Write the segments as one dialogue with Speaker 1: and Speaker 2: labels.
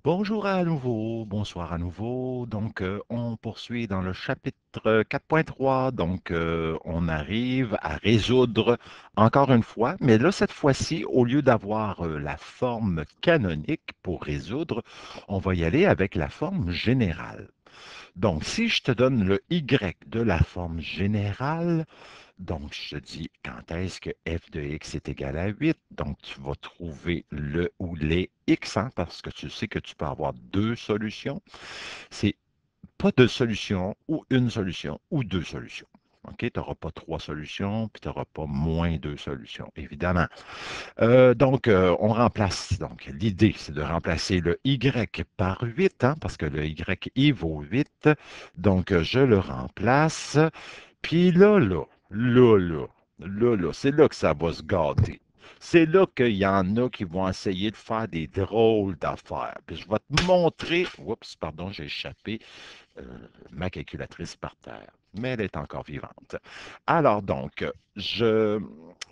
Speaker 1: Bonjour à nouveau, bonsoir à nouveau. On poursuit dans le chapitre 4.3. On arrive à résoudre encore une fois, mais là, cette fois-ci, au lieu d'avoir la forme canonique pour résoudre, on va y aller avec la forme générale. Donc, si je te donne le Y de la forme générale, donc, je te dis quand est-ce que f de x est égal à 8. Donc, tu vas trouver le ou les x, hein, parce que tu sais que tu peux avoir deux solutions. C'est pas deux solutions ou une solution ou deux solutions. OK? Tu n'auras pas trois solutions, puis tu n'auras pas moins deux solutions, évidemment. On remplace. Donc, l'idée, c'est de remplacer le y par 8, hein, parce que le y vaut 8. Donc, je le remplace. Puis là, c'est là que ça va se gâter. C'est là qu'il y en a qui vont essayer de faire des drôles d'affaires. Puis je vais te montrer. Oups, pardon, j'ai échappé euh, ma calculatrice par terre. Mais elle est encore vivante. Alors donc, je...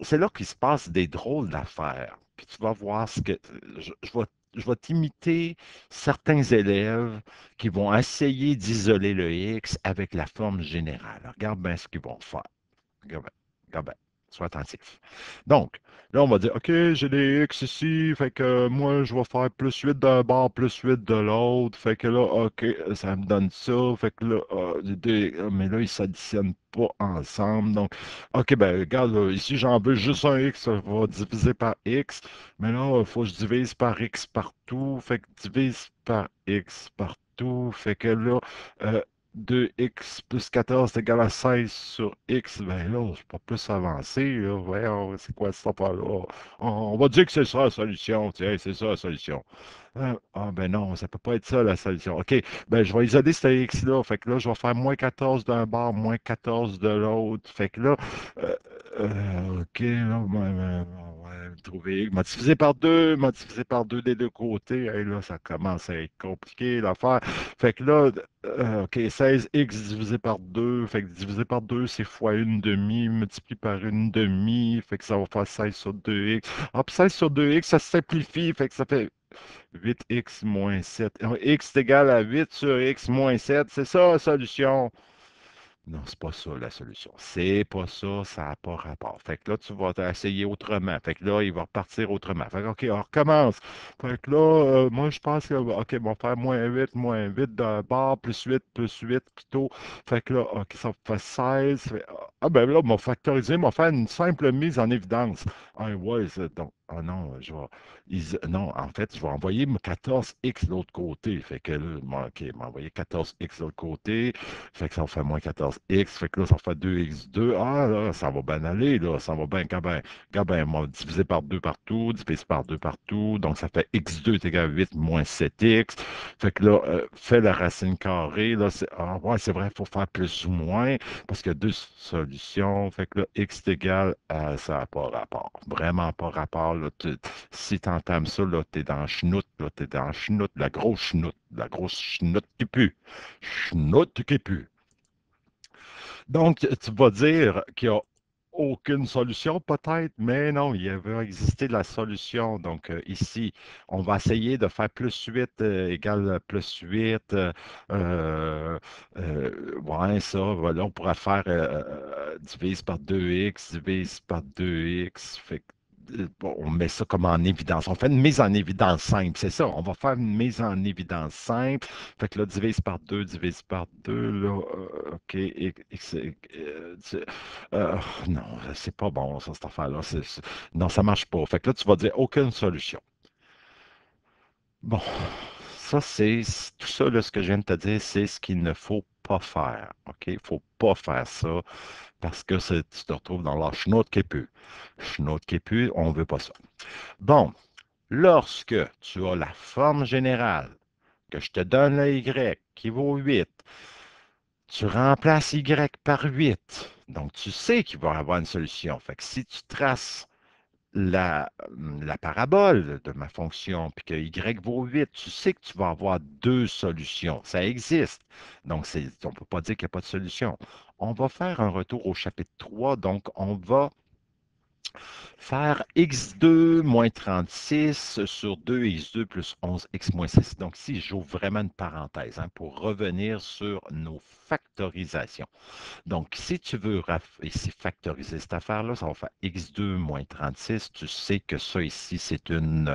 Speaker 1: c'est là qu'il se passe des drôles d'affaires. Puis tu vas voir ce que... je vais t'imiter certains élèves qui vont essayer d'isoler le X avec la forme générale. Regarde bien ce qu'ils vont faire. Regarde bien. Regarde bien. Sois attentif. Donc, là, on va dire, OK, j'ai des X ici, fait que moi, je vais faire plus 8 d'un bord, plus 8 de l'autre. Fait que là, OK, ça me donne ça. Fait que là, mais là, ils ne s'additionnent pas ensemble. Donc, OK, ben, regarde, là, ici, j'en veux juste un X, ça va diviser par X. Mais là, il faut que je divise par X partout. Fait que divise par X partout. Fait que là, euh, 2x plus 14 est égal à 16 sur x, ben là, c'est pas plus avancé, là. Voyons, c'est quoi cette affaire-là? On va dire que c'est ça la solution, tiens, c'est ça la solution. Ben non, ça peut pas être ça la solution. OK, ben je vais isoler ce x-là. Fait que là, je vais faire moins 14 d'un bord, moins 14 de l'autre. Fait que là, euh, OK, là, trouver, m'a divisé par deux, m'a divisé par deux des deux côtés. Hey, là, ça commence à être compliqué l'affaire. Fait que là, OK, 16x divisé par 2. Fait que divisé par 2, c'est fois une demi, multiplié par une demi. Fait que ça va faire 16 sur 2x. Ah, puis 16 sur 2x, ça se simplifie. Fait que ça fait 8x moins 7. X est égal à 8 sur x moins 7. C'est ça la solution. Non, c'est pas ça la solution. C'est pas ça, ça n'a pas rapport. Fait que là, tu vas essayer autrement. Fait que là, il va repartir autrement. Fait que, OK, on recommence. Fait que là, moi, je pense que, OK, on va faire moins 8 d'un bord, plus 8 plutôt. Fait que là, OK, ça fait 16. Ah, ben là, on va factoriser, on va faire une simple mise en évidence. Ah, ouais, donc, ah non, non, en fait, je vais envoyer 14x de l'autre côté. Fait que là, OK, m'envoyer 14x de l'autre côté. Fait que ça va faire moins 14x. Fait que là, ça va faire 2x2. Ah, là, ça va bien aller, là. Ça va bien, quand ben, on va diviser par 2 partout, diviser par 2 partout. Donc, ça fait x2 est égal à 8 moins 7x. Fait que là, fait la racine carrée. Là, ah, ouais, c'est vrai, il faut faire plus ou moins parce qu'il y a deux solutions. Fait que là, x est égal à ça n'a pas rapport. Vraiment pas rapport. Là, si tu entames ça, là, t'es dans chenoute, là, t'es dans chenoute, la grosse chenoute qui pue. Chenoute qui pue. Donc, tu vas dire qu'il n'y a aucune solution, peut-être, mais non, il va exister la solution. Donc, ici, on va essayer de faire plus 8 égale plus 8. Ouais, ça, voilà, on pourra faire divise par 2x, divise par 2x. Fait que, bon, on met ça comme en évidence. On fait une mise en évidence simple, c'est ça. On va faire une mise en évidence simple. Fait que là, divise par 2, là, OK, non, c'est pas bon, ça, cette affaire-là. Non, ça marche pas. Fait que là, tu vas dire aucune solution. Bon, ça, tout ça, là, ce que je viens de te dire, c'est ce qu'il ne faut pas faire. OK? Il ne faut pas faire ça parce que tu te retrouves dans la chenoute qui pue. Chenoute qui pue, on ne veut pas ça. Bon, lorsque tu as la forme générale, que je te donne le Y qui vaut 8. Tu remplaces Y par 8. Donc, tu sais qu'il va y avoir une solution. Fait que si tu traces la parabole de ma fonction, puis que Y vaut 8, tu sais que tu vas avoir deux solutions. Ça existe. Donc, on ne peut pas dire qu'il n'y a pas de solution. On va faire un retour au chapitre 3. Donc, on va Faire x2 moins 36 sur 2x2 plus 11x moins 6. Donc, ici, j'ouvre vraiment une parenthèse hein, pour revenir sur nos factorisations. Donc, si tu veux ici factoriser cette affaire-là, ça va faire x2 moins 36. Tu sais que ça ici, c'est une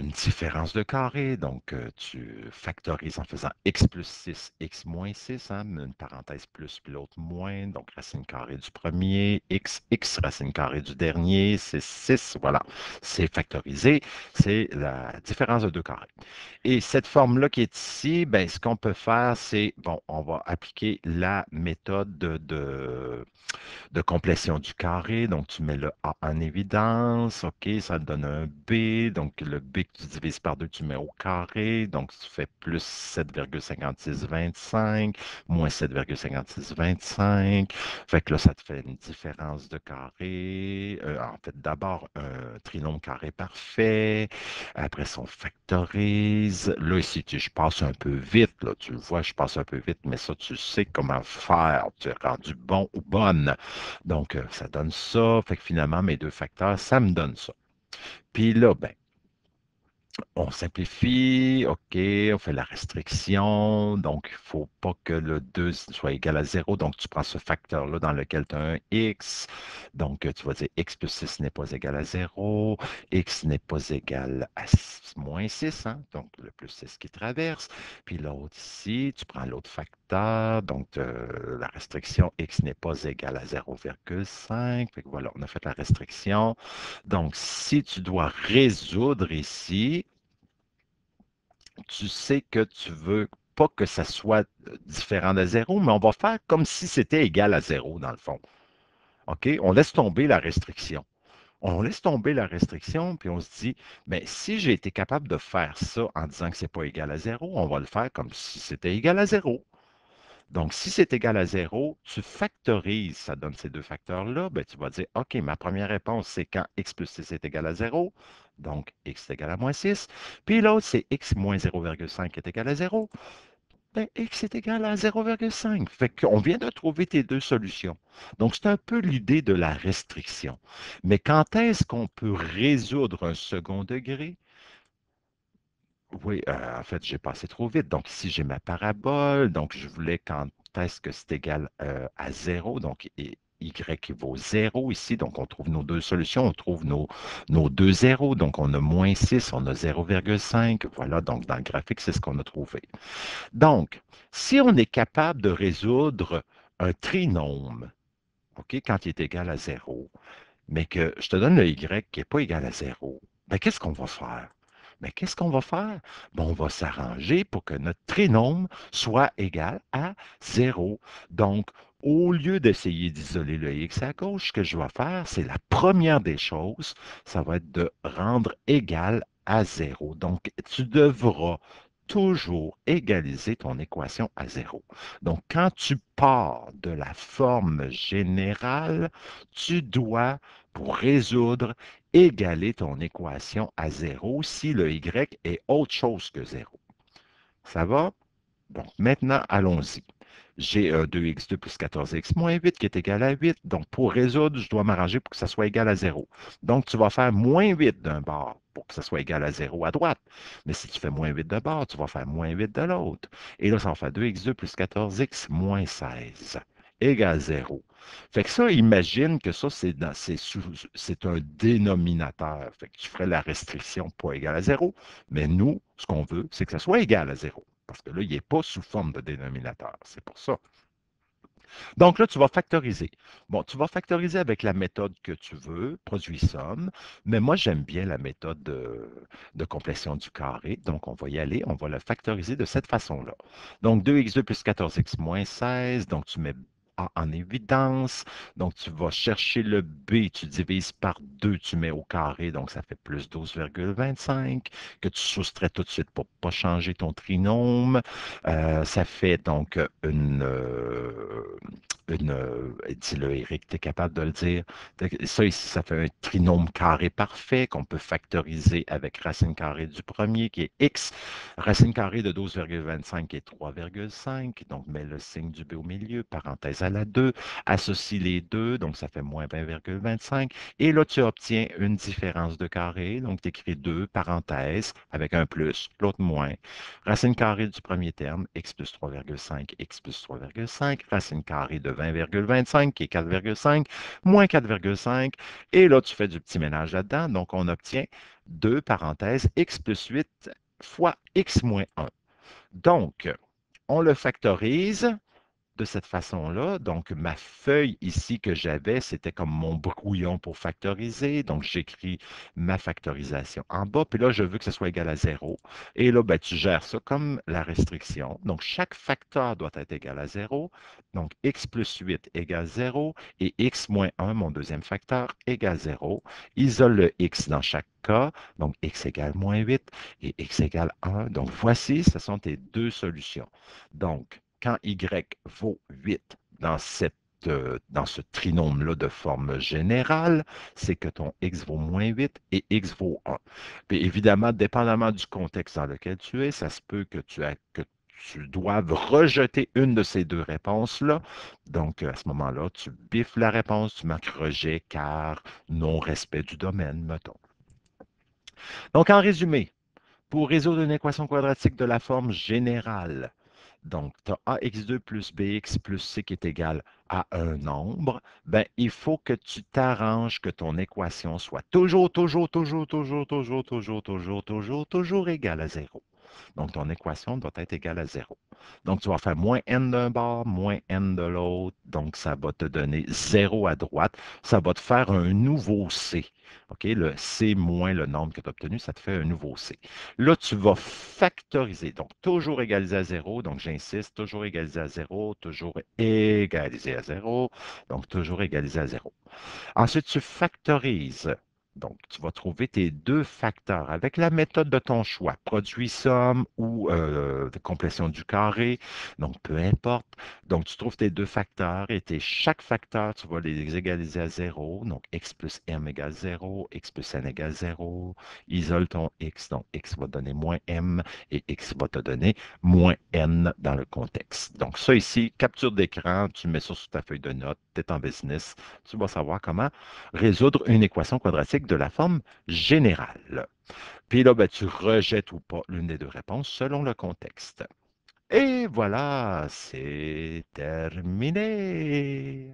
Speaker 1: différence de carré, donc tu factorises en faisant x plus 6, x moins 6, hein, une parenthèse plus puis l'autre moins, donc racine carrée du premier, x racine carrée du dernier, c'est 6, voilà, c'est factorisé, c'est la différence de deux carrés. Et cette forme-là qui est ici, ben, ce qu'on peut faire, c'est, bon, on va appliquer la méthode de complétion du carré. Donc, tu mets le A en évidence. OK, ça te donne un B. Donc, le B que tu divises par 2, tu mets au carré. Donc, tu fais plus 7,5625, moins 7,5625. Fait que là, ça te fait une différence de carré. En fait, d'abord, un trinôme carré parfait. Après ça, on factorise. Là, ici, je passe un peu vite. Là, tu le vois, je passe un peu vite, mais ça, tu sais comment faire. Tu es rendu bon ou bonne. Donc, ça donne ça. Fait que finalement, mes deux facteurs, ça me donne ça. Puis là, ben, on simplifie, OK, on fait la restriction. Donc, il ne faut pas que le 2 soit égal à 0. Donc, tu prends ce facteur-là dans lequel tu as un x. Donc, tu vas dire x plus 6 n'est pas égal à 0. X n'est pas égal à moins 6. Hein? Donc, le plus 6 qui traverse. Puis l'autre ici, tu prends l'autre facteur. Donc, la restriction x n'est pas égal à 0,5. Fait que voilà, on a fait la restriction. Donc, si tu dois résoudre ici, tu sais que tu veux pas que ça soit différent de zéro, mais on va faire comme si c'était égal à zéro, dans le fond. OK? On laisse tomber la restriction. On laisse tomber la restriction, puis on se dit, mais si j'ai été capable de faire ça en disant que ce n'est pas égal à zéro, on va le faire comme si c'était égal à zéro. Donc, si c'est égal à zéro, tu factorises, ça donne ces deux facteurs-là, ben, tu vas dire, OK, ma première réponse, c'est quand x plus 6 est égal à zéro, donc x est égal à moins 6. Puis l'autre, c'est x moins 0,5 est égal à zéro, ben, x est égal à 0,5. Fait qu'on vient de trouver tes deux solutions. Donc, c'est un peu l'idée de la restriction. Mais quand est-ce qu'on peut résoudre un second degré? Oui, en fait, j'ai passé trop vite. Donc, ici, j'ai ma parabole. Donc, je voulais quand est-ce que c'est égal à zéro. Donc, y vaut zéro ici. Donc, on trouve nos deux solutions. On trouve nos deux zéros. Donc, on a moins 6, on a 0,5. Voilà, donc dans le graphique, c'est ce qu'on a trouvé. Donc, si on est capable de résoudre un trinôme, OK, quand il est égal à zéro, mais que je te donne le y qui n'est pas égal à zéro, ben, qu'est-ce qu'on va faire? Ben, qu'est-ce qu'on va faire? Ben, on va s'arranger pour que notre trinôme soit égal à zéro. Donc, au lieu d'essayer d'isoler le x à gauche, ce que je vais faire, c'est la première des choses, ça va être de rendre égal à zéro. Donc, tu devras toujours égaliser ton équation à zéro. Donc, quand tu pars de la forme générale, tu dois pour résoudre, égaler ton équation à zéro si le y est autre chose que zéro. Ça va? Donc, maintenant, allons-y. J'ai 2x2 plus 14x moins 8 qui est égal à 8. Donc, pour résoudre, je dois m'arranger pour que ça soit égal à zéro. Donc, tu vas faire moins 8 d'un bord pour que ça soit égal à zéro à droite. Mais si tu fais moins 8 de bord, tu vas faire moins 8 de l'autre. Et là, ça va faire 2x2 plus 14x moins 16 égale zéro. Fait que ça, imagine que ça, c'est un dénominateur. Fait que tu ferais la restriction pas égale à zéro. Mais nous, ce qu'on veut, c'est que ça soit égal à zéro. Parce que là, il n'est pas sous forme de dénominateur. C'est pour ça. Donc là, tu vas factoriser. Bon, tu vas factoriser avec la méthode que tu veux, produit-somme, mais moi, j'aime bien la méthode de complétion du carré. Donc, on va y aller, on va le factoriser de cette façon-là. Donc, 2x2 plus 14x moins 16, donc tu mets A en évidence. Donc, tu vas chercher le B, tu divises par 2, tu mets au carré, donc ça fait plus 12,25, que tu soustrais tout de suite pour ne pas changer ton trinôme. Ça fait donc dis-le, Eric, tu es capable de le dire. Ça ici, ça fait un trinôme carré parfait qu'on peut factoriser avec racine carrée du premier qui est x, racine carrée de 12,25 qui est 3,5. Donc, mets le signe du b au milieu, parenthèse à la 2, associe les deux, donc ça fait moins 20,25. Et là, tu obtiens une différence de carré. Donc, tu écris 2, parenthèse, avec un plus, l'autre moins. Racine carrée du premier terme, x plus 3,5, x plus 3,5, racine carrée de 20,25 qui est 4,5, moins 4,5. Et là, tu fais du petit ménage là-dedans. Donc, on obtient 2 parenthèses, x plus 8 fois x moins 1. Donc, on le factorise de cette façon-là. Donc, ma feuille ici que j'avais, c'était comme mon brouillon pour factoriser. Donc, j'écris ma factorisation en bas. Puis là, je veux que ce soit égal à 0. Et là, ben, tu gères ça comme la restriction. Donc, chaque facteur doit être égal à 0. Donc, x plus 8 égale 0 et x moins 1, mon deuxième facteur, égale 0. Isole le x dans chaque cas. Donc, x égale moins 8 et x égale 1. Donc, voici, ce sont tes deux solutions. Donc, quand y vaut 8 dans ce trinôme-là de forme générale, c'est que ton x vaut moins 8 et x vaut 1. Puis évidemment, dépendamment du contexte dans lequel tu es, ça se peut que tu doives rejeter une de ces deux réponses-là. Donc, à ce moment-là, tu biffes la réponse, tu marques rejet car non-respect du domaine, mettons. Donc, en résumé, pour résoudre une équation quadratique de la forme générale, donc, tu as ax2 plus bx plus c qui est égal à un nombre, ben, il faut que tu t'arranges que ton équation soit toujours égale à zéro. Donc, ton équation doit être égale à zéro. Donc, tu vas faire moins n d'un bord, moins n de l'autre. Donc, ça va te donner 0 à droite. Ça va te faire un nouveau c. OK? Le c moins le nombre que tu as obtenu, ça te fait un nouveau c. Là, tu vas factoriser. Donc, toujours égalisé à zéro. Donc, j'insiste, toujours égalisé à zéro, toujours égalisé à zéro. Donc, toujours égalisé à zéro. Ensuite, tu factorises. Donc, tu vas trouver tes deux facteurs avec la méthode de ton choix, produit-somme ou complétion du carré. Donc, peu importe. Donc, tu trouves tes deux facteurs et chaque facteur, tu vas les égaliser à zéro. Donc, x plus m égale 0, x plus n égale 0. Isole ton x. Donc, x va donner moins m et x va te donner moins n dans le contexte. Donc, ça ici, capture d'écran, tu mets ça sur ta feuille de notes, tu es en business, tu vas savoir comment résoudre une équation quadratique de la forme générale. Puis là, ben, tu rejettes ou pas l'une des deux réponses selon le contexte. Et voilà, c'est terminé.